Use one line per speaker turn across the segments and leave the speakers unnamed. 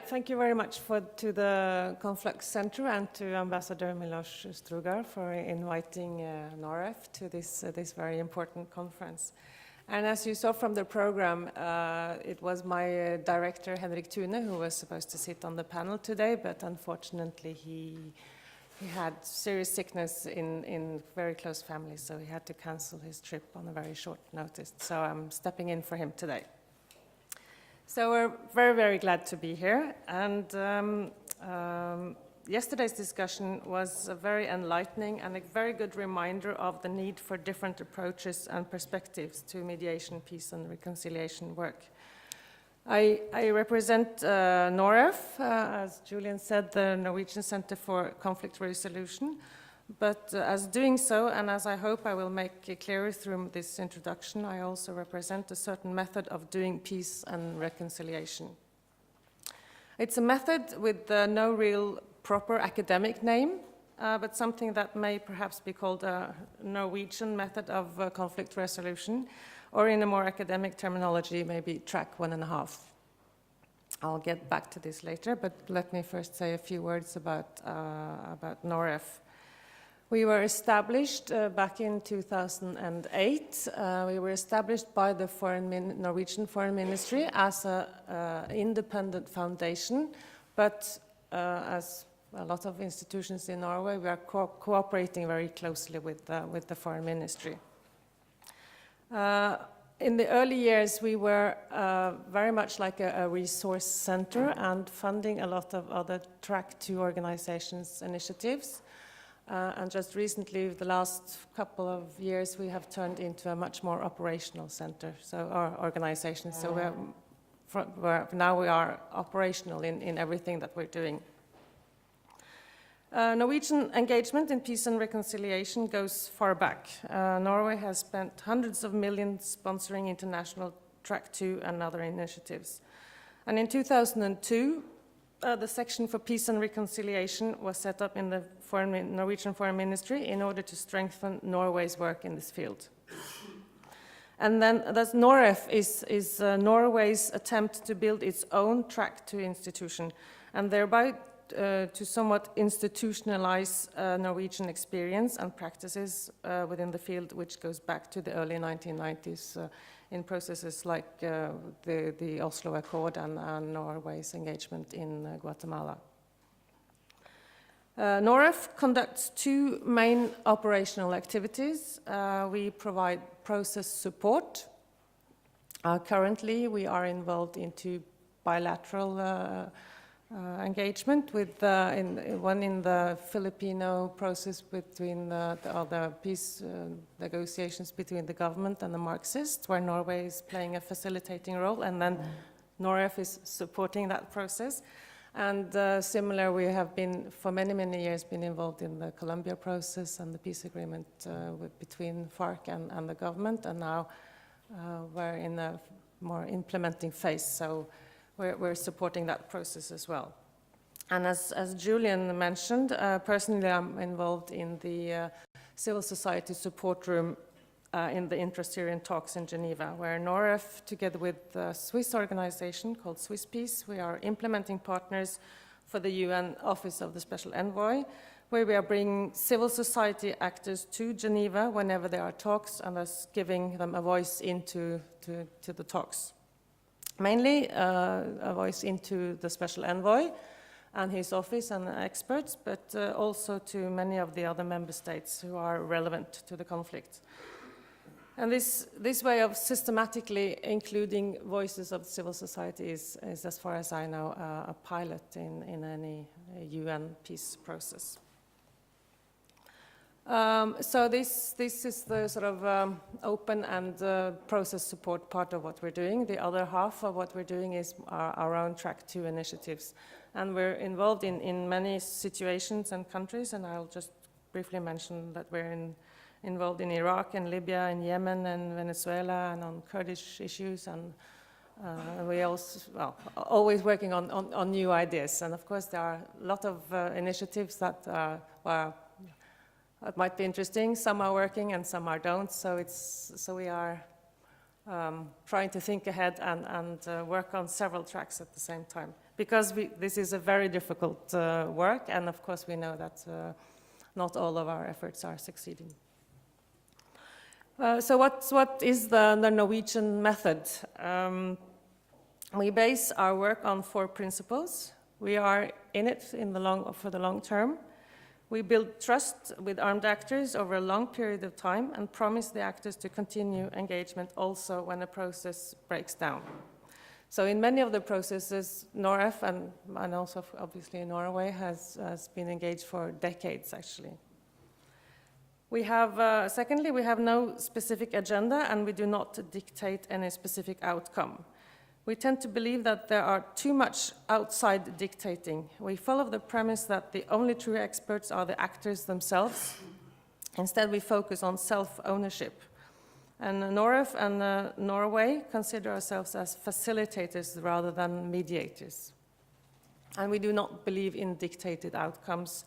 Thank you very much to the Conflux Center and to Ambassador Miloš Strugar for inviting NOREF to this very important conference. And as you saw from the program, it was my director, Henrik Thune, who was supposed to sit on the panel today, but unfortunately he had serious sickness in very close family, so he had to cancel his trip on a very short notice. So I'm stepping in for him today. So we're very, very glad to be here. And yesterday's discussion was very enlightening and a very good reminder of the need for different approaches and perspectives to mediation, peace, and reconciliation work. I represent NOREF, as Julian said, the Norwegian Center for Conflict Resolution. But as doing so, and as I hope I will make it clearer through this introduction, I also represent a certain method of doing peace and reconciliation. It's a method with no real proper academic name, but something that may perhaps be called a Norwegian method of conflict resolution, or in a more academic terminology, maybe track 1.5. I'll get back to this later, but let me first say a few words about NOREF. We were established back in 2008. We were established by the Norwegian Foreign Ministry as an independent foundation, but as a lot of institutions in Norway, we are cooperating very closely with the Foreign Ministry. In the early years, we were very much like a resource center and funding a lot of other Track 2 organizations' initiatives. And just recently, the last couple of years, we have turned into a much more operational center, so our organization. So now we are operational in everything that we're doing. Norwegian engagement in peace and reconciliation goes far back. Norway has spent hundreds of millions sponsoring international Track 2 and other initiatives. And in 2002, the section for peace and reconciliation was set up in the Norwegian Foreign Ministry in order to strengthen Norway's work in this field. And then thus NOREF is Norway's attempt to build its own Track 2 institution and thereby to somewhat institutionalize Norwegian experience and practices within the field, which goes back to the early 1990s in processes like the Oslo Accord and Norway's engagement in Guatemala. NOREF conducts two main operational activities. We provide process support. Currently, we are involved into bilateral engagement with one in the Filipino process between the peace negotiations between the government and the Marxists, where Norway is playing a facilitating role, and then NOREF is supporting that process. And similar, we have been, for many, many years, been involved in the Colombia process and the peace agreement between FARC and the government, and now we're in a more implementing phase, so we're supporting that process as well. And as Julian mentioned, personally I'm involved in the civil society support room in the intra-Syrian talks in Geneva, where NOREF, together with a Swiss organization called Swiss Peace, we are implementing partners for the UN Office of the Special Envoy, where we are bringing civil society actors to Geneva whenever there are talks, and thus giving them a voice into the talks. Mainly a voice into the Special Envoy and his office and experts, but also to many of the other member states who are relevant to the conflict. And this way of systematically including voices of civil society is, as far as I know, a pilot in any UN peace process. So this is the sort of open and process support part of what we're doing. The other half of what we're doing is our own Track 2 initiatives. And we're involved in many situations and countries, and I'll just briefly mention that we're involved in Iraq and Libya and Yemen and Venezuela and on Kurdish issues, and we also, always working on new ideas. And of course there are a lot of initiatives that might be interesting. Some are working and some don't. So we are trying to think ahead and work on several tracks at the same time. Because this is a very difficult work, and of course we know that not all of our efforts are succeeding. So what is the Norwegian method? We base our work on 4 principles. We are in it for the long term. We build trust with armed actors over a long period of time and promise the actors to continue engagement also when a process breaks down. So in many of the processes, NOREF and also obviously Norway has been engaged for decades actually. We have, secondly, we have no specific agenda and we do not dictate any specific outcome. We tend to believe that there are too much outside dictating. We follow the premise that the only true experts are the actors themselves. Instead, we focus on self-ownership. And NOREF and Norway consider ourselves as facilitators rather than mediators. And we do not believe in dictated outcomes.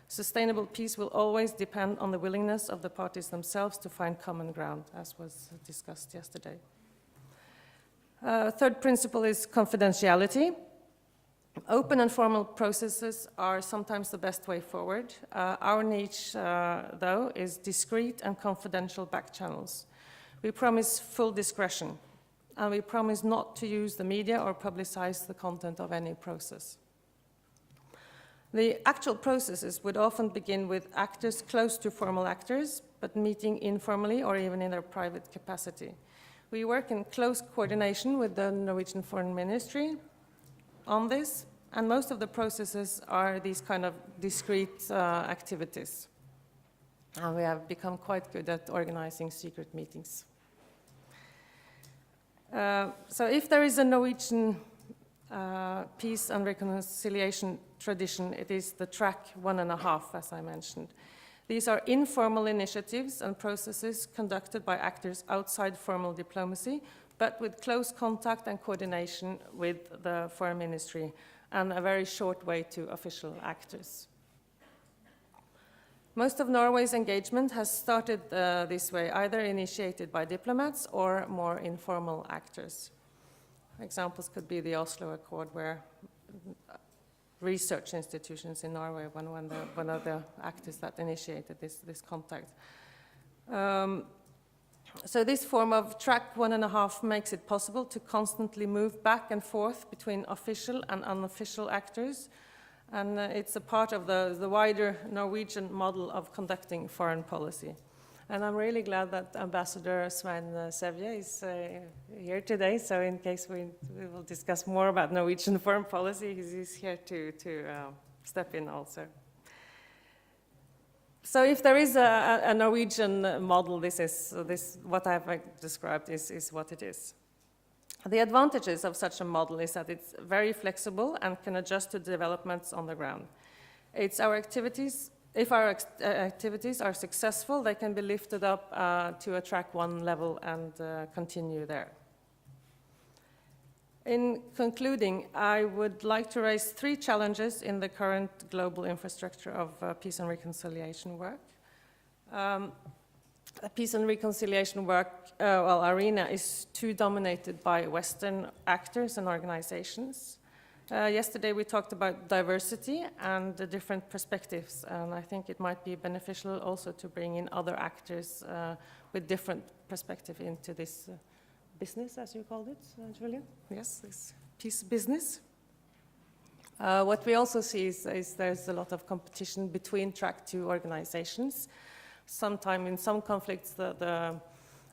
Sustainable peace will always depend on the willingness of the parties themselves to find common ground, as was discussed yesterday. Third principle is confidentiality. Open and formal processes are sometimes the best way forward. Our niche, though, is discreet and confidential back channels. We promise full discretion, and we promise not to use the media or publicize the content of any process. The actual processes would often begin with actors close to formal actors, but meeting informally or even in their private capacity. We work in close coordination with the Norwegian Foreign Ministry on this, and most of the processes are these kind of discrete activities. And we have become quite good at organizing secret meetings. So if there is a Norwegian peace and reconciliation tradition, it is the track 1.5, as I mentioned. These are informal initiatives and processes conducted by actors outside formal diplomacy, but with close contact and coordination with the Foreign Ministry, and a very short way to official actors. Most of Norway's engagement has started this way, either initiated by diplomats or more informal actors. Examples could be the Oslo Accord, where research institutions in Norway were one of the actors that initiated this contact. So this form of track 1.5 makes it possible to constantly move back and forth between official and unofficial actors, and it's a part of the wider Norwegian model of conducting foreign policy. And I'm really glad that Ambassador Svein Sevje is here today, so in case we will discuss more about Norwegian foreign policy, he's here to step in also. So if there is a Norwegian model, what I've described is what it is. The advantages of such a model is that it's very flexible and can adjust to developments on the ground. It's our activities. If our activities are successful, they can be lifted up to a track 1 level and continue there. In concluding, I would like to raise 3 challenges in the current global infrastructure of peace and reconciliation work. Peace and reconciliation work arena is too dominated by Western actors and organizations. Yesterday we talked about diversity and the different perspectives, and I think it might be beneficial also to bring in other actors with different perspective into this business, as you called it, Julian? Yes, this peace business. What we also see is there's a lot of competition between track 2 organizations. Sometimes in some conflicts the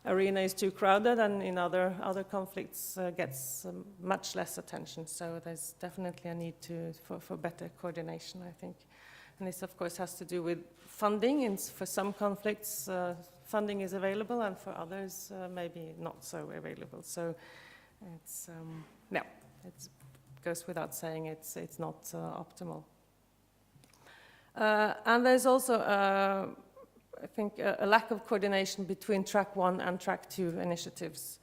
arena is too crowded, and in other conflicts gets much less attention. So there's definitely a need for better coordination, I think. And this, of course, has to do with funding. And for some conflicts, funding is available, and for others, maybe not so available. So it's it goes without saying it's not optimal. And there's also I think a lack of coordination between track 1 and track 2 initiatives.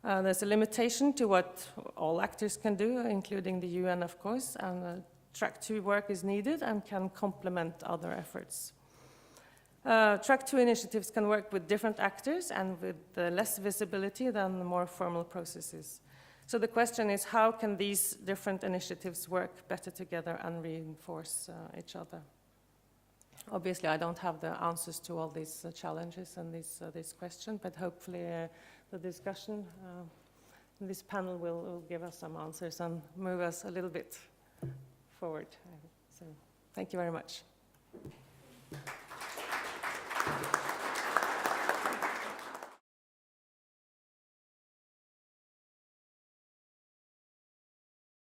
There's a limitation to what all actors can do, including the UN, of course, and track 2 work is needed and can complement other efforts. Track 2 initiatives can work with different actors and with less visibility than the more formal processes. So the question is, how can these different initiatives work better together and reinforce each other? Obviously, I don't have the answers to all these challenges and this question, but hopefully the discussion in this panel will give us some answers and move us a little bit forward. So thank you very much.